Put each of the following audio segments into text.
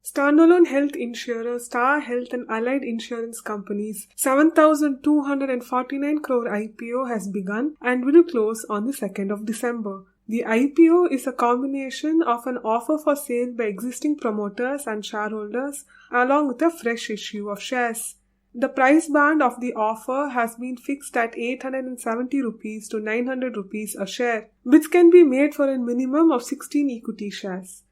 Standalone health insurer Star Health and Allied Insurance Company's 7,249 crore IPO has begun and will close on the 2nd of December. The IPO is a combination of an offer for sale by existing promoters and shareholders along with a fresh issue of shares. The price band of the offer has been fixed at 870 rupees to 900 rupees a share, which can be made for a minimum of 16 equity shares.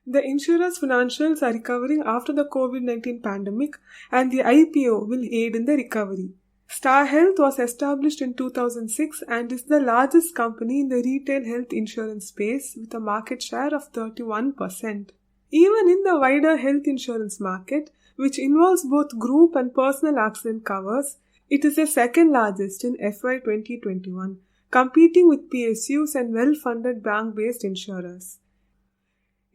The insurer's financials are recovering after the COVID-19 pandemic, and the IPO will aid in the recovery. Star Health was established in 2006 and is the largest company in the retail health insurance space with a market share of 31%. Even in the wider health insurance market, which involves both group and personal accident covers, it is the second largest in FY 2021, competing with PSUs and well-funded bank-based insurers.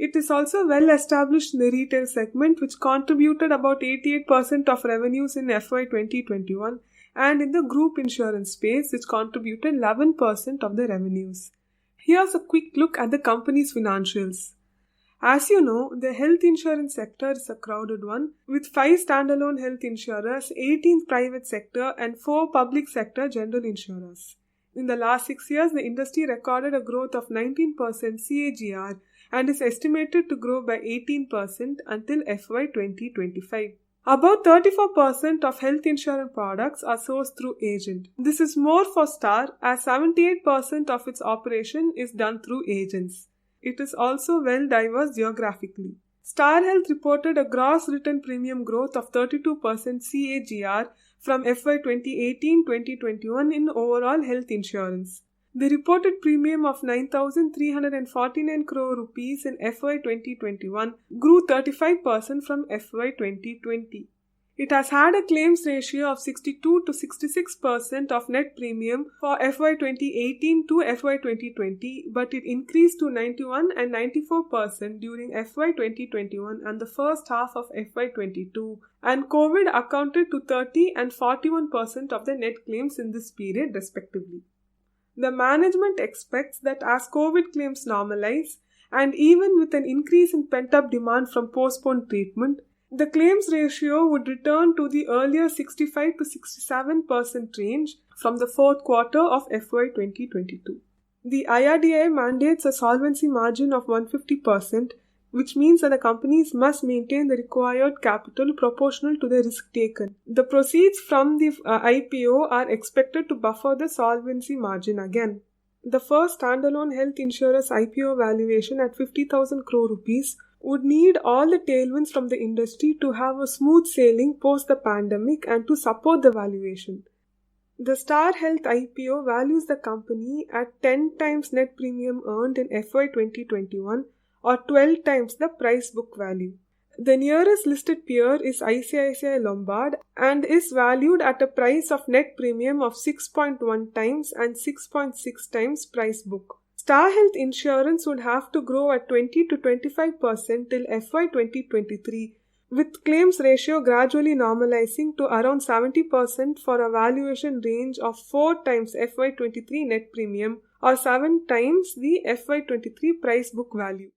It is also well established in the retail segment, which contributed about 88% of revenues in FY 2021, and in the group insurance space, which contributed 11% of the revenues. Here's a quick look at the company's financials. As you know, the health insurance sector is a crowded one, with 5 standalone health insurers, 18 private sector, and 4 public sector general insurers. In the last 6 years, the industry recorded a growth of 19% CAGR and is estimated to grow by 18% until FY 2025. About 34% of health insurance products are sourced through agent. This is more for Star, as 78% of its operation is done through agents. It is also well diverse geographically. Star Health reported a gross written premium growth of 32% CAGR from FY 2018-2021 in overall health insurance. The reported premium of 9,349 crore rupees in FY 2021 grew 35% from FY 2020. It has had a claims ratio of 62 to 66% of net premium for FY 2018 to FY 2020, but it increased to 91 and 94% during FY 2021 and the first half of FY 22, and COVID accounted to 30 and 41% of the net claims in this period respectively. The management expects that as COVID claims normalize, and even with an increase in pent-up demand from postponed treatment, the claims ratio would return to the earlier 65 to 67% range from the fourth quarter of FY 2022. The IRDAI mandates a solvency margin of 150%, which means that the companies must maintain the required capital proportional to the risk taken. The proceeds from the IPO are expected to buffer the solvency margin again. The first standalone health insurer's IPO valuation at 50,000 crore rupees would need all the tailwinds from the industry to have a smooth sailing post the pandemic and to support the valuation. The Star Health IPO values the company at 10 times net premium earned in FY 2021 or 12 times the price book value. The nearest listed peer is ICICI Lombard and is valued at a price of net premium of 6.1 times and 6.6 times price book. Star Health Insurance would have to grow at 20 to 25% till FY 2023, with claims ratio gradually normalizing to around 70% for a valuation range of 4 times FY 23 net premium or 7 times the FY 23 price book value.